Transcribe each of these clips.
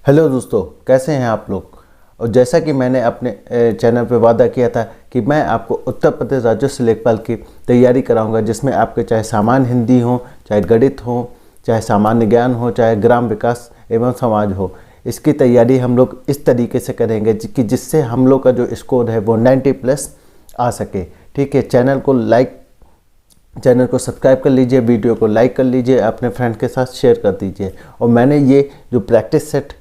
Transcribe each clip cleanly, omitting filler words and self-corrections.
Hello दोस्तों, कैसे हैं आप लोग। और जैसा कि मैंने अपने चैनल पर वादा किया था कि मैं आपको उत्तर प्रदेश राजस्व लेखपाल की तैयारी कराऊंगा, जिसमें आपके चाहे सामान्य हिंदी हो, चाहे गणित हो, चाहे सामान्य ज्ञान हो, चाहे ग्राम विकास एवं समाज हो, इसकी तैयारी हम लोग इस तरीके से करेंगे कि जिससे हम लोग का जो स्कोर है वो 90+ आ सके। ठीक है, चैनल को सब्सक्राइब कर लीजिए, वीडियो को लाइक कर लीजिए, अपने फ्रेंड के साथ शेयर कर दीजिए। और मैंने ये जो प्रैक्टिस सेट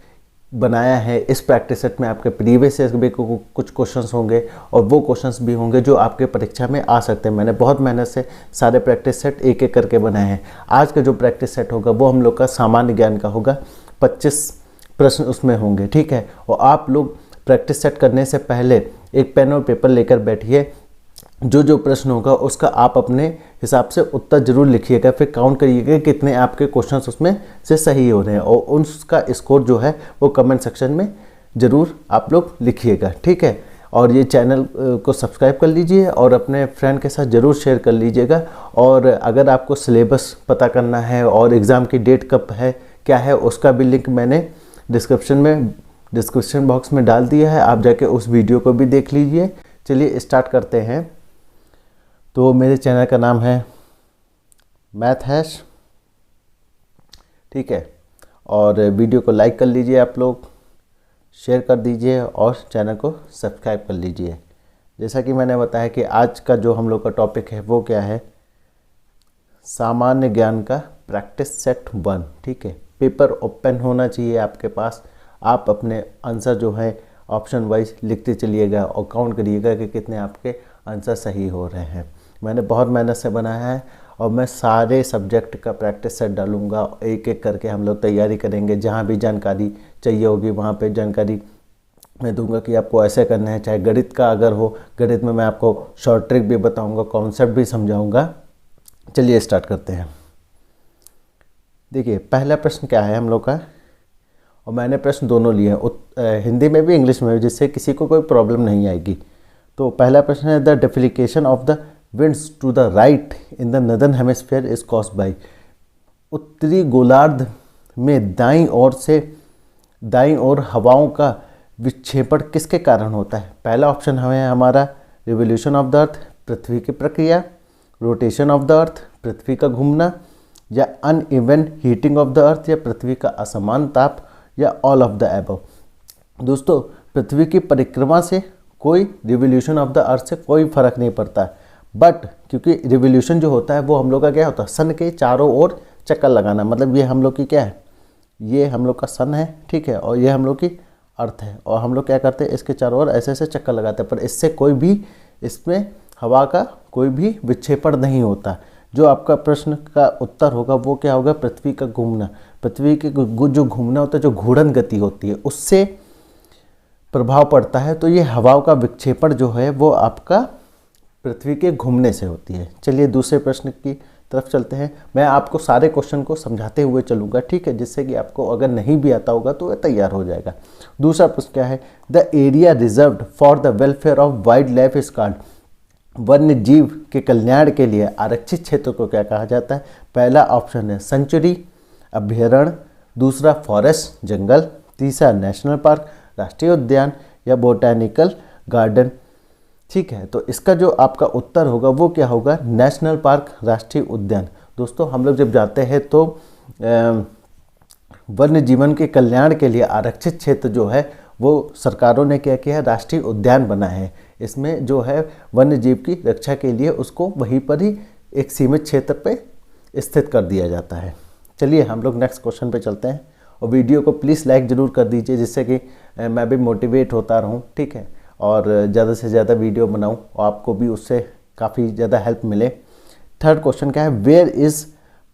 बनाया है, इस प्रैक्टिस सेट में आपके प्रीवियस ईयर के कुछ क्वेश्चंस होंगे और वो क्वेश्चंस भी होंगे जो आपके परीक्षा में आ सकते हैं। मैंने बहुत मेहनत से सारे प्रैक्टिस सेट एक एक करके बनाए हैं। आज का जो प्रैक्टिस सेट होगा वो हम लोग का सामान्य ज्ञान का होगा। 25 प्रश्न उसमें होंगे। ठीक है, और आप लोग प्रैक्टिस सेट करने से पहले एक पेन और पेपर लेकर बैठिए। जो प्रश्न होगा उसका आप अपने हिसाब से उत्तर जरूर लिखिएगा, फिर काउंट करिएगा कितने आपके क्वेश्चंस उसमें से सही हो रहे हैं, और उसका स्कोर जो है वो कमेंट सेक्शन में ज़रूर आप लोग लिखिएगा। ठीक है, और ये चैनल को सब्सक्राइब कर लीजिए और अपने फ्रेंड के साथ ज़रूर शेयर कर लीजिएगा। और अगर आपको सिलेबस पता करना है और एग्ज़ाम की डेट कब है क्या है, उसका भी लिंक मैंने डिस्क्रिप्शन बॉक्स में डाल दिया है, आप जाके उस वीडियो को भी देख लीजिए। चलिए स्टार्ट करते हैं। तो मेरे चैनल का नाम है मैथ हैश। ठीक है, और वीडियो को लाइक कर लीजिए, आप लोग शेयर कर दीजिए और चैनल को सब्सक्राइब कर लीजिए। जैसा कि मैंने बताया कि आज का जो हम लोग का टॉपिक है वो क्या है, सामान्य ज्ञान का प्रैक्टिस सेट 1। ठीक है, पेपर ओपन होना चाहिए आपके पास। आप अपने आंसर जो है ऑप्शन वाइज लिखते चलिएगा और काउंट करिएगा कि कितने आपके आंसर सही हो रहे हैं। मैंने बहुत मेहनत से बनाया है और मैं सारे सब्जेक्ट का प्रैक्टिस सेट डालूंगा, एक एक करके हम लोग तैयारी करेंगे। जहाँ भी जानकारी चाहिए होगी वहाँ पे जानकारी मैं दूंगा कि आपको ऐसे करना है। चाहे गणित का अगर हो, गणित में मैं आपको शॉर्ट ट्रिक भी बताऊंगा, कॉन्सेप्ट भी समझाऊंगा। चलिए स्टार्ट करते हैं। देखिए पहला प्रश्न क्या है हम लोग का, और मैंने प्रश्न दोनों लिए हिंदी में भी इंग्लिश में भी, जिससे किसी को कोई प्रॉब्लम नहीं आएगी। तो पहला प्रश्न है, the deflection of the winds to the right in the northern hemisphere is caused by। उत्तरी गोलार्ध में दाईं ओर हवाओं का विक्षेपण किसके कारण होता है। पहला ऑप्शन हमें हमारा रिवोल्यूशन ऑफ द अर्थ, पृथ्वी की प्रक्रिया, रोटेशन ऑफ द अर्थ, पृथ्वी का घूमना, या uneven heating of the earth, या पृथ्वी का असमान ताप, या ऑल ऑफ द एबव। दोस्तों, पृथ्वी की परिक्रमा से कोई रिवोल्यूशन ऑफ द अर्थ से कोई फर्क नहीं पड़ता, बट क्योंकि रिवोल्यूशन जो होता है वो हम लोग का क्या होता है, सन के चारों ओर चक्कर लगाना। मतलब ये हम लोग की क्या है, ये हम लोग का सन है। ठीक है, और ये हम लोग की अर्थ है, और हम लोग क्या करते हैं, इसके चारों ओर ऐसे ऐसे चक्कर लगाते हैं, पर इससे कोई भी, इसमें हवा का कोई भी विक्षेपण नहीं होता। जो आपका प्रश्न का उत्तर होगा वो क्या होगा, पृथ्वी का घूमना। पृथ्वी के जो घूमना होता है, जो घूर्णन गति होती है, उससे प्रभाव पड़ता है। तो ये हवाओं का विक्षेपण जो है वो आपका पृथ्वी के घूमने से होती है। चलिए दूसरे प्रश्न की तरफ चलते हैं। मैं आपको सारे क्वेश्चन को समझाते हुए चलूँगा, ठीक है, जिससे कि आपको अगर नहीं भी आता होगा तो वह तैयार हो जाएगा। दूसरा प्रश्न क्या है, the area reserved for the welfare of wild life is called. वन्य जीव के कल्याण के लिए आरक्षित क्षेत्र को क्या कहा जाता है। पहला ऑप्शन है सेंचुरी, अभ्यारण्य, दूसरा फॉरेस्ट, जंगल, तीसरा नेशनल पार्क, राष्ट्रीय उद्यान, या बोटैनिकल गार्डन। ठीक है, तो इसका जो आपका उत्तर होगा वो क्या होगा, नेशनल पार्क, राष्ट्रीय उद्यान। दोस्तों, हम लोग जब जाते हैं तो वन्य जीवन के कल्याण के लिए आरक्षित क्षेत्र जो है वो सरकारों ने क्या किया है, राष्ट्रीय उद्यान बनाए हैं। इसमें जो है वन्य जीव की रक्षा के लिए उसको वहीं पर ही एक सीमित क्षेत्र पे स्थित कर दिया जाता है। चलिए हम लोग नेक्स्ट क्वेश्चन पे चलते हैं, और वीडियो को प्लीज़ लाइक ज़रूर कर दीजिए, जिससे कि मैं भी मोटिवेट होता रहूँ। ठीक है, और ज़्यादा से ज़्यादा वीडियो बनाऊं और आपको भी उससे काफ़ी ज़्यादा हेल्प मिले। थर्ड क्वेश्चन क्या है, where is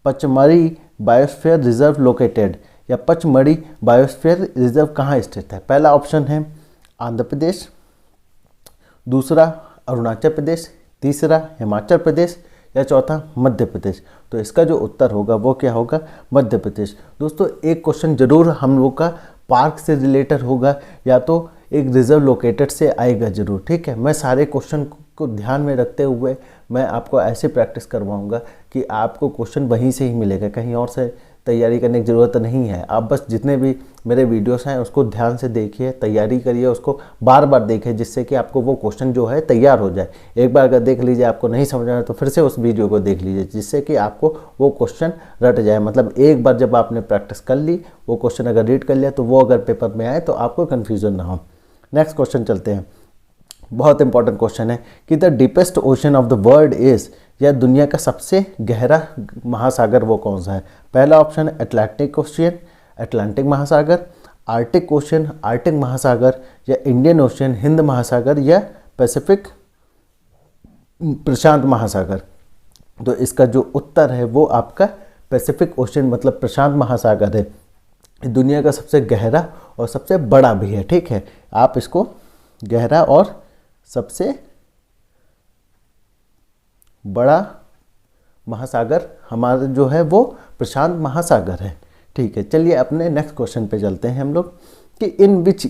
Pachmarhi biosphere reserve located, या पचमढ़ी बायोस्फीयर रिजर्व कहाँ स्थित है। पहला ऑप्शन है आंध्र प्रदेश, दूसरा अरुणाचल प्रदेश, तीसरा हिमाचल प्रदेश, या चौथा मध्य प्रदेश। तो इसका जो उत्तर होगा वो क्या होगा, मध्य प्रदेश। दोस्तों, एक क्वेश्चन जरूर हम लोग का पार्क से रिलेटेड होगा, या तो एक रिजर्व लोकेटेड से आएगा जरूर। ठीक है, मैं सारे क्वेश्चन को ध्यान में रखते हुए मैं आपको ऐसे प्रैक्टिस करवाऊंगा कि आपको क्वेश्चन वहीं से ही मिलेगा, कहीं और से तैयारी करने की ज़रूरत नहीं है। आप बस जितने भी मेरे वीडियोस हैं उसको ध्यान से देखिए, तैयारी करिए, उसको बार बार देखिए, जिससे कि आपको वो क्वेश्चन जो है तैयार हो जाए। एक बार अगर देख लीजिए आपको नहीं समझ आया तो फिर से उस वीडियो को देख लीजिए, जिससे कि आपको वो क्वेश्चन रट जाए। मतलब एक बार जब आपने प्रैक्टिस कर ली, वो क्वेश्चन अगर रीड कर लिया, तो वो अगर पेपर में आए तो आपको कन्फ्यूज़न ना हो। नेक्स्ट क्वेश्चन चलते हैं। बहुत इंपॉर्टेंट क्वेश्चन है कि the deepest ocean of the world is, या दुनिया का सबसे गहरा महासागर वो कौन सा है। पहला ऑप्शन अटलांटिक ओशियन, अटलांटिक महासागर, आर्टिक ओशन, आर्टिक महासागर, या इंडियन ओशन, हिंद महासागर, या पैसिफिक प्रशांत महासागर। तो इसका जो उत्तर है वो आपका पैसिफिक ओशन मतलब प्रशांत महासागर है। दुनिया का सबसे गहरा और सबसे बड़ा भी है, ठीक है। आप इसको गहरा और सबसे बड़ा महासागर हमारा जो है वो प्रशांत महासागर है, ठीक है। चलिए अपने नेक्स्ट क्वेश्चन पे चलते हैं हम लोग कि in which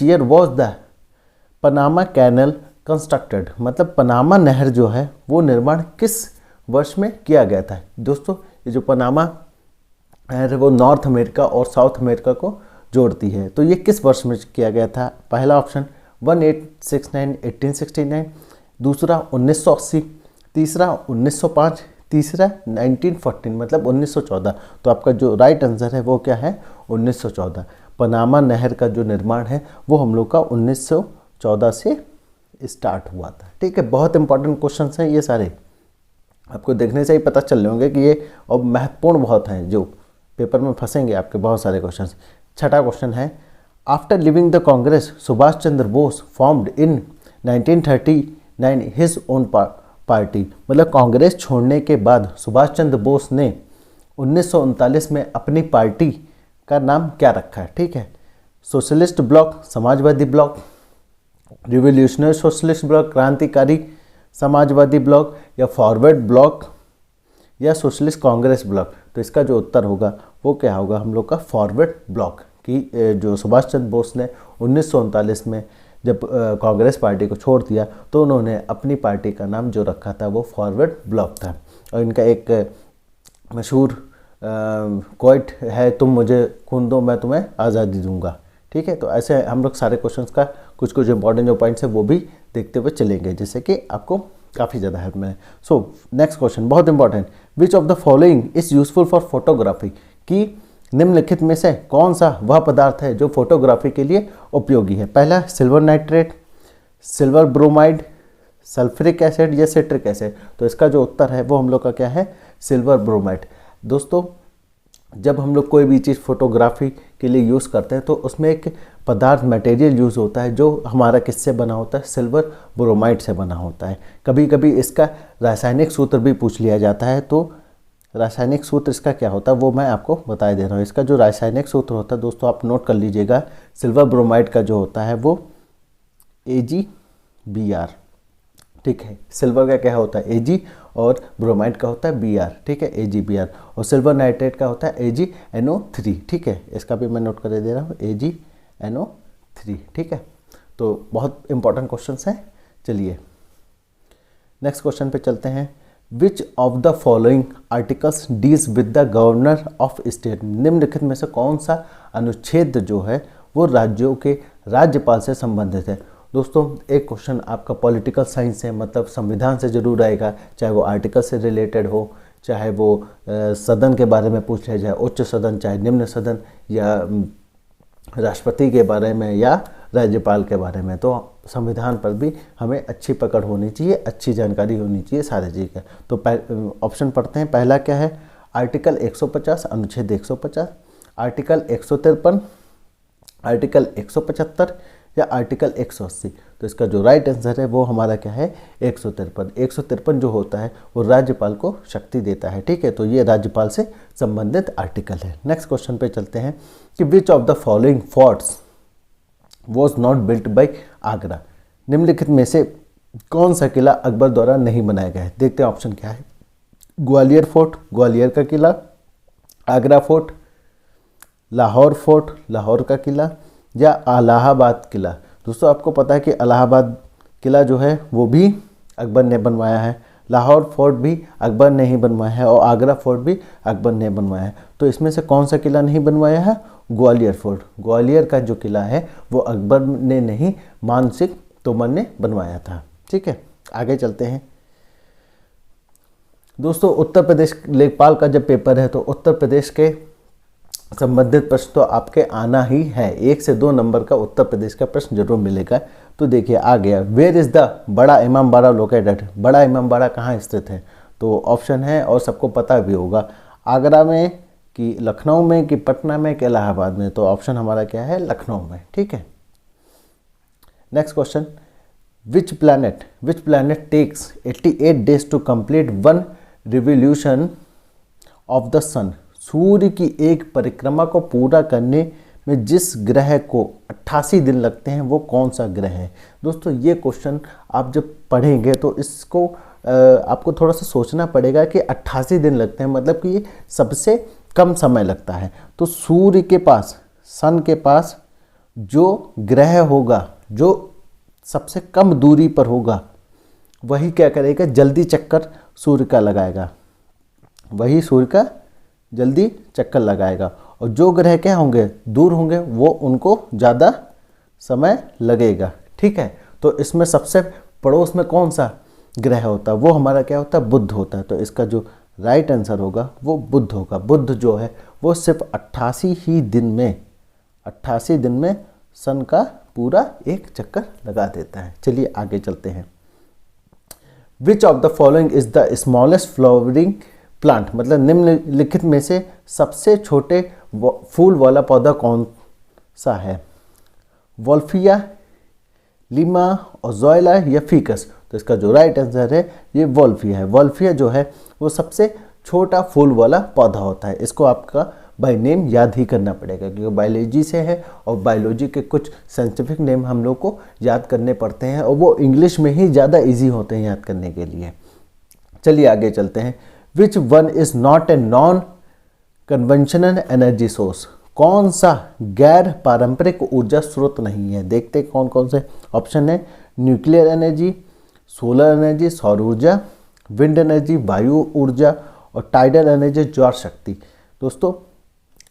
year was the Panama canal constructed, मतलब पनामा नहर जो है वो निर्माण किस वर्ष में किया गया था। दोस्तों ये जो पनामा नहर है वो नॉर्थ अमेरिका और साउथ अमेरिका को जोड़ती है, तो ये किस वर्ष में किया गया था। पहला ऑप्शन 1869 दूसरा 1980, तीसरा 1905, तीसरा 1914 मतलब 1914। तो आपका जो राइट आंसर है वो क्या है 1914। पनामा नहर का जो निर्माण है वो हम लोग का 1914 से स्टार्ट हुआ था, ठीक है। बहुत इंपॉर्टेंट क्वेश्चन हैं ये सारे, आपको देखने से ही पता चल रहे होंगे कि ये और महत्वपूर्ण बहुत हैं, जो पेपर में फंसेंगे आपके बहुत सारे क्वेश्चन। छठा क्वेश्चन है after living the Congress Subhash Chandra Bose formed in 1939 his own party, मतलब कांग्रेस छोड़ने के बाद सुभाष चंद्र बोस ने 1939 में अपनी पार्टी का नाम क्या रखा है, ठीक है। Socialist block, Samajwadi block, revolutionary socialist block, क्रांतिकारी समाजवादी ब्लॉक, या फॉरवर्ड ब्लॉक, या सोशलिस्ट कांग्रेस ब्लॉक। तो इसका जो उत्तर होगा वो क्या होगा हम लोग का फॉरवर्ड ब्लॉक, कि जो सुभाष चंद्र बोस ने 1939 में जब कांग्रेस पार्टी को छोड़ दिया तो उन्होंने अपनी पार्टी का नाम जो रखा था वो फॉरवर्ड ब्लॉक था। और इनका एक मशहूर कोट है, तुम मुझे खून दो मैं तुम्हें आज़ादी दूंगा, ठीक है। तो ऐसे हम लोग सारे क्वेश्चंस का कुछ कुछ इंपॉर्टेंट जो पॉइंट्स है वो भी देखते हुए चलेंगे, जिससे कि आपको काफ़ी ज़्यादा हेल्प मिले। सो नेक्स्ट क्वेश्चन बहुत important, which of the following is useful for photography, कि निम्नलिखित में से कौन सा वह पदार्थ है जो फोटोग्राफी के लिए उपयोगी है। पहला silver nitrate, silver bromide, sulphuric acid, या सिट्रिक एसिड। तो इसका जो उत्तर है वो हम लोग का क्या है सिल्वर ब्रोमाइड। दोस्तों जब हम लोग कोई भी चीज़ फोटोग्राफी के लिए यूज़ करते हैं तो उसमें एक पदार्थ मटेरियल यूज़ होता है जो हमारा किससे बना होता है सिल्वर ब्रोमाइड से बना होता है। कभी कभी इसका रासायनिक सूत्र भी पूछ लिया जाता है, तो रासायनिक सूत्र इसका क्या होता है वो मैं आपको बता दे रहा हूँ। इसका जो रासायनिक सूत्र होता है दोस्तों आप नोट कर लीजिएगा, सिल्वर ब्रोमाइड का जो होता है वो AgBr, ठीक है। सिल्वर का क्या होता है Ag और ब्रोमाइड का होता है Br, ठीक है, AgBr। और सिल्वर नाइट्रेट का होता है AgNO3, ठीक है। इसका भी मैं नोट कर दे रहा हूँ AgNO3, ठीक है। तो बहुत इंपॉर्टेंट क्वेश्चन हैं। चलिए नेक्स्ट क्वेश्चन पे चलते हैं। Which of the following articles deals with the governor of state, निम्नलिखित में से कौन सा अनुच्छेद जो है वो राज्यों के राज्यपाल से संबंधित है। दोस्तों एक क्वेश्चन आपका पॉलिटिकल साइंस से मतलब संविधान से जरूर आएगा, चाहे वो आर्टिकल से रिलेटेड हो, चाहे वो सदन के बारे में पूछ लिया जाए, उच्च सदन चाहे निम्न सदन, या राष्ट्रपति के बारे में या राज्यपाल के बारे में। तो संविधान पर भी हमें अच्छी पकड़ होनी चाहिए, अच्छी जानकारी होनी चाहिए सारे चीज़ का। तो ऑप्शन पढ़ते हैं। पहला क्या है आर्टिकल 150 अनुच्छेद 150, आर्टिकल 153, आर्टिकल 175, या आर्टिकल 180। तो इसका जो राइट आंसर है वो हमारा क्या है 153। 153 जो होता है वो राज्यपाल को शक्ति देता है, ठीक है। तो ये राज्यपाल से संबंधित आर्टिकल है। नेक्स्ट क्वेश्चन पे चलते हैं कि which of the following forts was not built by Agra, निम्नलिखित में से कौन सा किला अकबर द्वारा नहीं बनाया गया है। देखते हैं ऑप्शन क्या है। ग्वालियर फोर्ट, ग्वालियर का किला, आगरा फोर्ट, लाहौर फोर्ट, लाहौर का किला, या इलाहाबाद किला। दोस्तों आपको पता है कि इलाहाबाद किला जो है वो भी अकबर ने बनवाया है। लाहौर फोर्ट भी अकबर ने ही बनवाया है और आगरा फोर्ट भी अकबर ने बनवाया है। तो इसमें से कौन सा किला नहीं बनवाया है? ग्वालियर फोर्ट। ग्वालियर का जो किला है वो अकबर ने नहीं, मान सिंह तोमर ने बनवाया था। ठीक है, आगे चलते हैं दोस्तों। उत्तर प्रदेश लेखपाल का जब पेपर है तो उत्तर प्रदेश के संबंधित प्रश्न तो आपके आना ही है। 1 से 2 नंबर का उत्तर प्रदेश का प्रश्न जरूर मिलेगा। तो देखिए आ गया, वेयर इज़ द बड़ा इमामबाड़ा लोकेटेड? बड़ा इमामबाड़ा कहाँ स्थित है? तो ऑप्शन है और सबको पता भी होगा, आगरा में कि लखनऊ में कि पटना में कि इलाहाबाद में? तो ऑप्शन हमारा क्या है? लखनऊ में। ठीक है, next question, which planet takes 88 days to complete 1 revolution of the sun? सूर्य की एक परिक्रमा को पूरा करने में जिस ग्रह को 88 दिन लगते हैं वो कौन सा ग्रह है? दोस्तों ये क्वेश्चन आप जब पढ़ेंगे तो इसको आपको थोड़ा सा सोचना पड़ेगा कि 88 दिन लगते हैं, मतलब कि सबसे कम समय लगता है। तो सूर्य के पास, सन के पास जो ग्रह होगा, जो सबसे कम दूरी पर होगा, वही क्या करेगा? जल्दी चक्कर सूर्य का लगाएगा, वही सूर्य का जल्दी चक्कर लगाएगा। और जो ग्रह क्या होंगे? दूर होंगे, वो उनको ज़्यादा समय लगेगा। ठीक है, तो इसमें सबसे पड़ोस में कौन सा ग्रह होता है? वो हमारा क्या होता है? बुध होता है। तो इसका जो राइट आंसर होगा वो बुध होगा। बुध जो है वो सिर्फ 88 दिन में सन का पूरा एक चक्कर लगा देता है। चलिए आगे चलते हैं। Which of the following is the smallest flowering plant? मतलब निम्नलिखित में से सबसे छोटे फूल वाला पौधा कौन सा है? वोल्फिया, लीमा, ओज़ोइला या फीकस? तो इसका जो राइट आंसर है ये वोल्फिया है। वोल्फिया जो है वो सबसे छोटा फूल वाला पौधा होता है। इसको आपका बाय नेम याद ही करना पड़ेगा क्योंकि बायोलॉजी से है और बायोलॉजी के कुछ साइंटिफिक नेम हम लोग को याद करने पड़ते हैं और वो इंग्लिश में ही ज़्यादा इजी होते हैं याद करने के लिए। चलिए आगे चलते हैं। Which one is not a non conventional energy source? कौन सा गैर पारंपरिक ऊर्जा स्रोत नहीं है? देखते कौन कौन से ऑप्शन है। न्यूक्लियर एनर्जी, सोलर एनर्जी सौर ऊर्जा, विंड एनर्जी वायु ऊर्जा और टाइडल एनर्जी ज्वार शक्ति। दोस्तों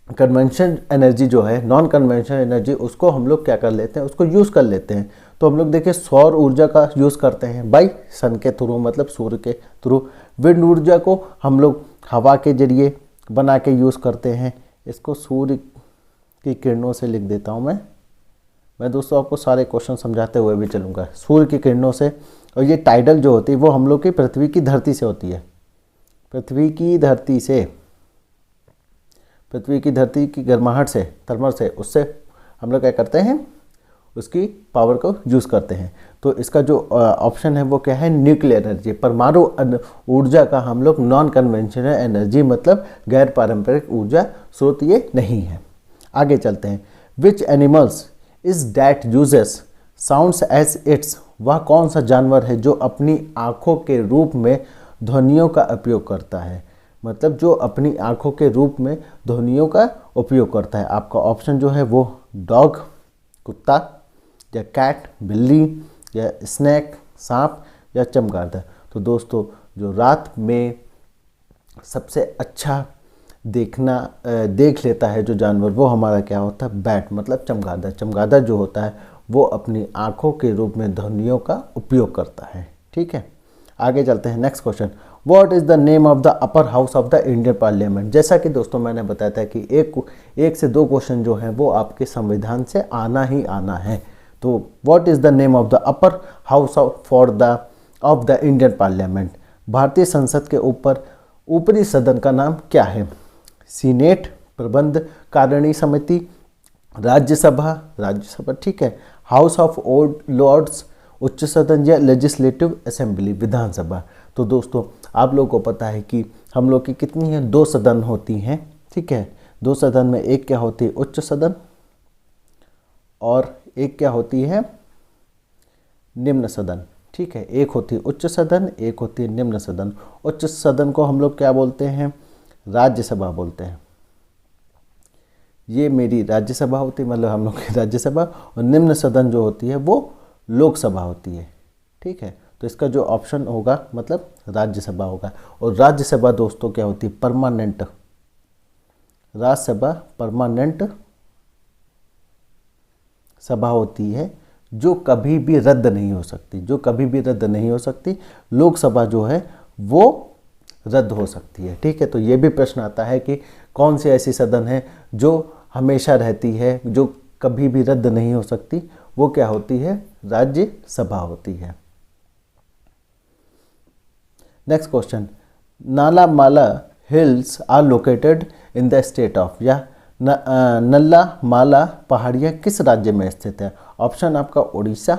कन्वेंशन एनर्जी जो है, नॉन कन्वेंशन एनर्जी, उसको हम लोग क्या कर लेते हैं? उसको यूज़ कर लेते हैं। तो हम लोग देखिए सौर ऊर्जा का यूज़ करते हैं बाई सन के थ्रू, मतलब सूर्य के थ्रू। विंड ऊर्जा को हम लोग हवा के जरिए बना के यूज़ करते हैं। इसको सूर्य की किरणों से लिख देता हूँ मैं दोस्तों आपको सारे क्वेश्चन समझाते हुए भी चलूँगा। सूर्य की किरणों से, और ये टाइडल जो होती है वो हम लोग की पृथ्वी की धरती से होती है। पृथ्वी की धरती की गर्माहट से, थर्मल से, उससे हम लोग क्या करते हैं? उसकी पावर को यूज़ करते हैं। तो इसका जो ऑप्शन है वो क्या है? Nuclear energy. परमाणु ऊर्जा का हम लोग नॉन कन्वेंशनल एनर्जी, मतलब गैर पारंपरिक ऊर्जा स्रोत ये नहीं है। आगे चलते हैं। Which animals is that uses sounds as its? वह कौन सा जानवर है जो अपनी आँखों के रूप में ध्वनियों का उपयोग करता है? मतलब जो अपनी आँखों के रूप में ध्वनियों का उपयोग करता है। आपका ऑप्शन जो है वो डॉग, कुत्ता, या कैट, बिल्ली, या स्नैक, सांप, या चमगादड़। तो दोस्तों जो रात में सबसे अच्छा देख लेता है जो जानवर, वो हमारा क्या होता है? बैट, मतलब चमगादड़। चमगादड़ जो होता है वो अपनी आँखों के रूप में ध्वनियों का उपयोग करता है। ठीक है, आगे चलते हैं। Next question, what is the name of the upper house of the Indian parliament? जैसा कि दोस्तों मैंने बताया था कि एक से दो क्वेश्चन जो हैं वो आपके संविधान से आना ही आना है। तो what is the name of the upper house of the Indian parliament? भारतीय संसद के ऊपरी सदन का नाम क्या है? सीनेट, प्रबंध कारिणी समिति, राज्यसभा, ठीक है, हाउस ऑफ लॉर्ड्स, उच्च सदन, या लेजिस्लेटिव असेंबली, विधानसभा। तो दोस्तों आप लोगों को पता है कि हम लोग की कितनी है? 2 सदन होती हैं। ठीक है, 2 सदन में एक क्या होती है? उच्च सदन, और एक क्या होती है? निम्न सदन। ठीक है, एक होती है उच्च सदन, एक होती है निम्न सदन। उच्च सदन को हम लोग क्या बोलते हैं? राज्यसभा बोलते हैं। ये मेरी राज्यसभा होती है, मतलब हम लोग की राज्यसभा। और निम्न सदन जो होती है वो लोकसभा होती है। ठीक है, तो तो इसका जो ऑप्शन होगा मतलब राज्यसभा होगा। और राज्यसभा दोस्तों क्या होती है, परमानेंट, राज्यसभा परमानेंट सभा होती है जो कभी भी रद्द नहीं हो सकती, जो कभी भी रद्द नहीं हो सकती। लोकसभा जो है वो रद्द हो सकती है, ठीक है। तो ये भी प्रश्न आता है कि कौन सी ऐसी सदन है जो हमेशा रहती है, जो कभी भी रद्द नहीं हो सकती, वो क्या होती है, राज्यसभा होती है। Next question, Nallamala hills are located in the state of, या नल्ला माला पहाड़ियाँ किस राज्य में स्थित है। ऑप्शन आपका उड़ीसा,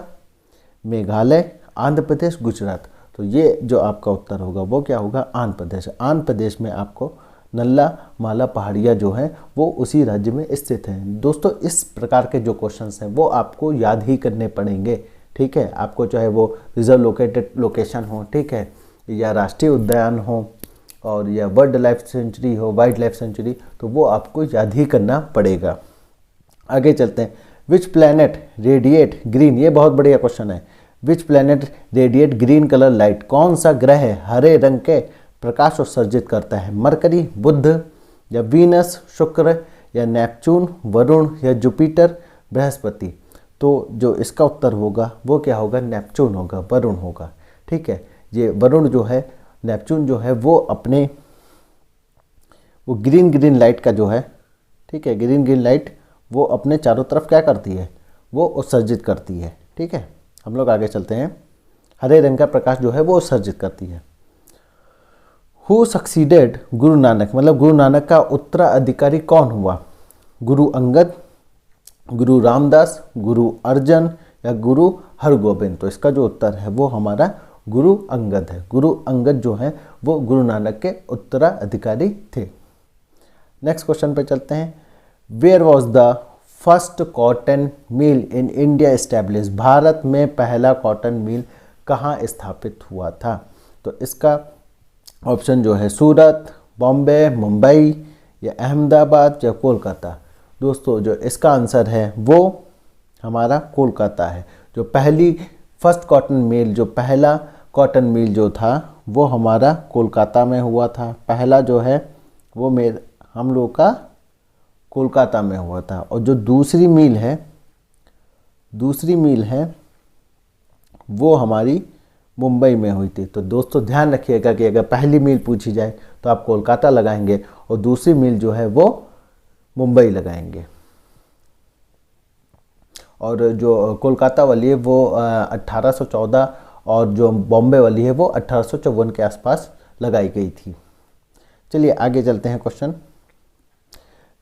मेघालय, आंध्र प्रदेश, गुजरात। तो ये जो आपका उत्तर होगा वो क्या होगा, आंध्र प्रदेश। आंध्र प्रदेश में आपको नल्ला माला पहाड़ियाँ जो हैं वो उसी राज्य में स्थित हैं। दोस्तों इस प्रकार के जो क्वेश्चंस हैं वो आपको याद ही करने पड़ेंगे, ठीक है। आपको चाहे वो रिजर्व लोकेटेड लोकेशन हो, ठीक है, या राष्ट्रीय उद्यान हो, और या वर्ल्ड लाइफ सेंचुरी हो, वाइल्ड लाइफ सेंचुरी, तो वो आपको याद ही करना पड़ेगा। आगे चलते हैं। विच प्लैनेट रेडिएट ग्रीन, ये बहुत बढ़िया क्वेश्चन है। Which planet radiate green colour light, कौन सा ग्रह हरे रंग के प्रकाश उत्सर्जित करता है। मरकरी, बुध, या वीनस, शुक्र, या नेपच्यून, वरुण, या जुपिटर, बृहस्पति। तो जो इसका उत्तर होगा वो क्या होगा, नेपच्यून होगा, वरुण होगा, ठीक है। ये वरुण जो है, नेपच्यून जो है वो अपने वो ग्रीन ग्रीन लाइट का जो है, ठीक है, ग्रीन ग्रीन लाइट वो अपने चारों तरफ क्या करती है, वो उत्सर्जित करती है, ठीक है। हम लोग आगे चलते हैं। हरे रंग का प्रकाश जो है वो उत्सर्जित करती है। हु सक्सीडेड गुरु नानक, मतलब गुरु नानक का उत्तराधिकारी कौन हुआ। गुरु अंगद, गुरु रामदास, गुरु अर्जन, या गुरु हरगोबिंद। तो इसका जो उत्तर है वो हमारा गुरु अंगद है। गुरु अंगद जो है वो गुरु नानक के उत्तराधिकारी थे। नेक्स्ट क्वेश्चन पे चलते हैं। Where was the first cotton mill in India establish, Bharat में पहला कॉटन मिल कहाँ स्थापित हुआ था। तो इसका ऑप्शन जो है सूरत, बॉम्बे, मुंबई, या अहमदाबाद, या कोलकाता। दोस्तों जो इसका आंसर है वो हमारा कोलकाता है। जो पहली फर्स्ट कॉटन मिल, जो पहला कॉटन मिल जो था वो हमारा कोलकाता में हुआ था। पहला जो है वो हम लोग का कोलकाता में हुआ था। और जो दूसरी मिल है वो हमारी मुंबई में हुई थी। तो दोस्तों ध्यान रखिएगा कि अगर पहली मील पूछी जाए तो आप कोलकाता लगाएंगे और दूसरी मील जो है वो मुंबई लगाएंगे। और जो कोलकाता वाली है वो 1814 और जो बॉम्बे वाली है वो 1854 के आसपास लगाई गई थी। चलिए आगे चलते हैं। क्वेश्चन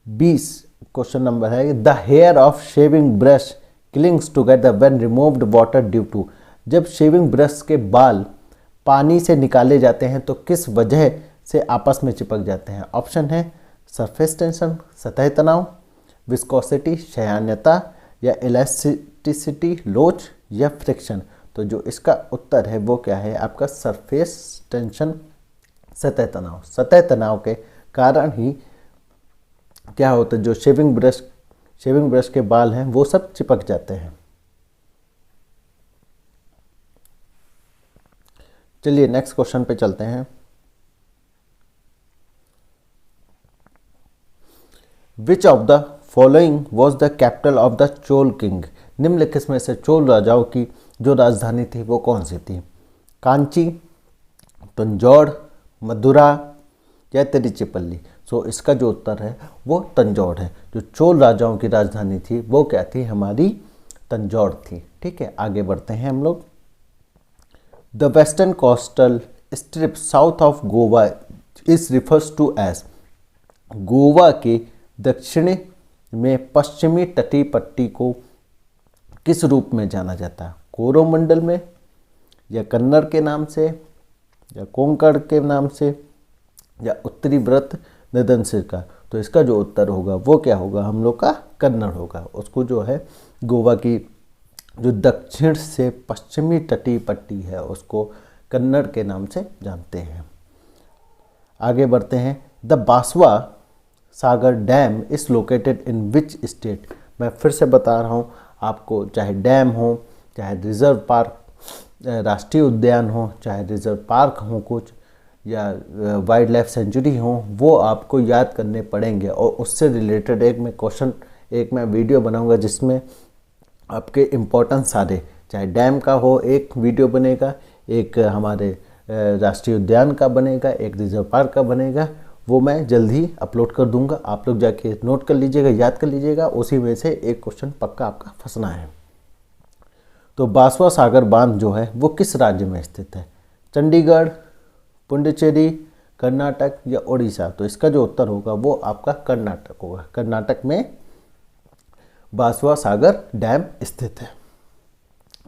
20 क्वेश्चन नंबर है, the hair of shaving brush clings together when removed water due to, जब शेविंग ब्रश के बाल पानी से निकाले जाते हैं तो किस वजह से आपस में चिपक जाते हैं। ऑप्शन है सरफेस टेंशन, सतह तनाव, विस्कोसिटी, शयान्यता, या इलास्टिसिटी, लोच, या फ्रिक्शन। तो जो इसका उत्तर है वो क्या है आपका सरफेस टेंशन, सतह तनाव। सतह तनाव के कारण ही क्या होता है, जो शेविंग ब्रश के बाल हैं वो सब चिपक जाते हैं। चलिए नेक्स्ट क्वेश्चन पे चलते हैं। Which of the following was the capital of the Chola king, निम्नलिखित में से चोल राजाओं की जो राजधानी थी वो कौन सी थी। कांची, तंजौर, मदुरा, या तिरुचिरापल्ली। सो इसका जो उत्तर है वो तंजौर है। जो चोल राजाओं की राजधानी थी वो क्या थी, हमारी तंजौर थी। ठीक है, आगे बढ़ते हैं हम लोग। The western coastal strip south of Goa is refers to as, Goa के दक्षिणी में पश्चिमी तटीय पट्टी को किस रूप में जाना जाता है। कोरोमंडल में, या कन्नड़ के नाम से, या कोंकण के नाम से, या उत्तरी व्रत नदनसिर। तो इसका जो उत्तर होगा वो क्या होगा, हम लोग का कन्नड़ होगा। उसको जो है गोवा की जो दक्षिण से पश्चिमी तटीय पट्टी है उसको कन्नड़ के नाम से जानते हैं। आगे बढ़ते हैं। The Basava Sagar dam is located in which state. मैं फिर से बता रहा हूँ आपको, चाहे डैम हो, चाहे रिजर्व पार्क राष्ट्रीय उद्यान हो, चाहे रिजर्व पार्क हो कुछ, या वाइल्ड लाइफ सेंचुरी हो, वो आपको याद करने पड़ेंगे। और उससे रिलेटेड एक मैं वीडियो बनाऊंगा जिसमें आपके इम्पोर्टेंट सारे, चाहे डैम का हो एक वीडियो बनेगा, एक हमारे राष्ट्रीय उद्यान का बनेगा, एक रिजर्व पार्क का बनेगा। वो मैं जल्द ही अपलोड कर दूंगा। आप लोग जाके नोट कर लीजिएगा, याद कर लीजिएगा, उसी में से एक क्वेश्चन पक्का आपका फंसना है। तो बांसवा सागर बांध जो है वो किस राज्य में स्थित है? चंडीगढ़, पुडुचेरी, कर्नाटक या उड़ीसा? तो इसका जो उत्तर होगा वो आपका कर्नाटक होगा। कर्नाटक में बांसवा सागर डैम स्थित है।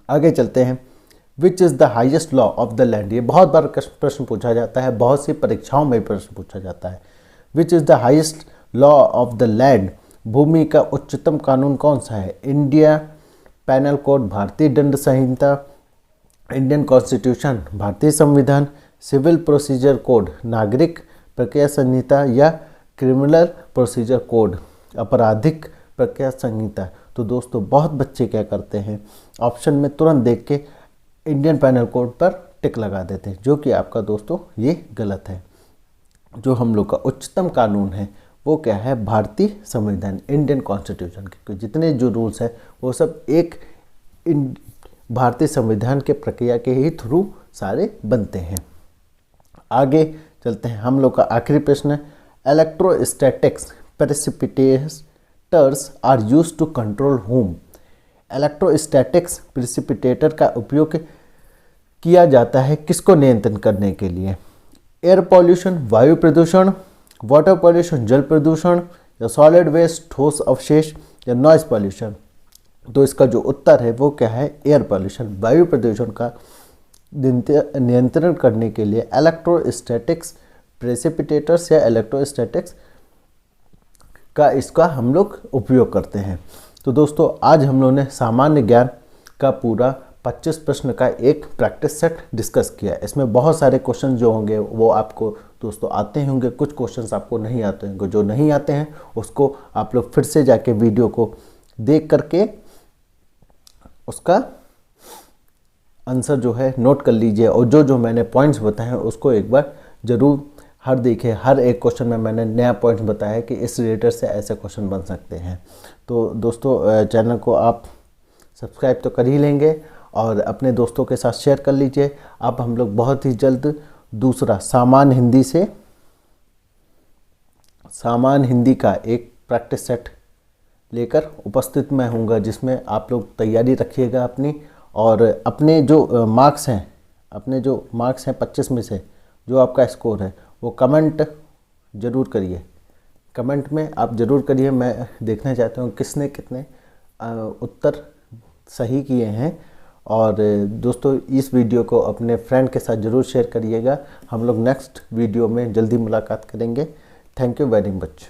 आगे चलते हैं। विच is the highest law of the land? ये बहुत बार प्रश्न पूछा जाता है, बहुत सी परीक्षाओं में प्रश्न पूछा जाता है। Which is the highest law of the land? भूमि का उच्चतम कानून कौन सा है? इंडिया पैनल कोड, भारतीय दंड संहिता, इंडियन कॉन्स्टिट्यूशन, भारतीय संविधान, सिविल प्रोसीजर कोड, नागरिक प्रक्रिया संहिता, या क्रिमिनल प्रोसीजर कोड, आपराधिक प्रक्रिया संहिता? तो दोस्तों बहुत बच्चे क्या करते हैं, ऑप्शन में तुरंत देख के इंडियन पैनल कोड पर टिक लगा देते हैं, जो कि आपका दोस्तों ये गलत है। जो हम लोग का उच्चतम कानून है वो क्या है? भारतीय संविधान, इंडियन कॉन्स्टिट्यूशन। क्योंकि जितने जो रूल्स हैं वो सब एक भारतीय संविधान के प्रक्रिया के ही थ्रू सारे बनते हैं। आगे चलते हैं। हम लोग का आखिरी प्रश्न है, electrostatics precipitators are used to control whom? Electrostatics precipitator का उपयोग किया जाता है किसको नियंत्रण करने के लिए? एयर पॉल्यूशन, वायु प्रदूषण, वाटर पॉल्यूशन, जल प्रदूषण, या सॉलिड वेस्ट, ठोस अवशेष, या नॉइज पॉल्यूशन? तो इसका जो उत्तर है वो क्या है? एयर पॉल्यूशन, वायु प्रदूषण का नियंत्रण करने के लिए इलेक्ट्रोस्टैटिक्स प्रेसिपिटेटर्स या इलेक्ट्रोस्टैटिक्स का इसका हम लोग उपयोग करते हैं। तो दोस्तों आज हम लोगों ने सामान्य ज्ञान का पूरा 25 प्रश्न का एक प्रैक्टिस सेट डिस्कस किया। इसमें बहुत सारे क्वेश्चन जो होंगे वो आपको दोस्तों आते होंगे, कुछ क्वेश्चंस आपको नहीं आते होंगे। जो नहीं आते हैं उसको आप लोग फिर से जाके वीडियो को देख करके उसका आंसर जो है नोट कर लीजिए, और जो मैंने पॉइंट्स बताए हैं उसको एक बार ज़रूर देखिए। हर एक क्वेश्चन में मैंने नया पॉइंट बताया है कि इस रिलेटेड से ऐसे क्वेश्चन बन सकते हैं। तो दोस्तों चैनल को आप सब्सक्राइब तो कर ही लेंगे और अपने दोस्तों के साथ शेयर कर लीजिए। अब हम लोग बहुत ही जल्द दूसरा सामान्य हिंदी का एक प्रैक्टिस सेट लेकर उपस्थित मैं हूँगा, जिसमें आप लोग तैयारी रखिएगा अपनी, और अपने जो मार्क्स हैं 25 में से जो आपका स्कोर है वो कमेंट ज़रूर करिए। कमेंट में आप ज़रूर करिए, मैं देखना चाहता हूँ किसने कितने उत्तर सही किए हैं। और दोस्तों इस वीडियो को अपने फ्रेंड के साथ ज़रूर शेयर करिएगा। हम लोग नेक्स्ट वीडियो में जल्दी मुलाकात करेंगे। Thank you very much.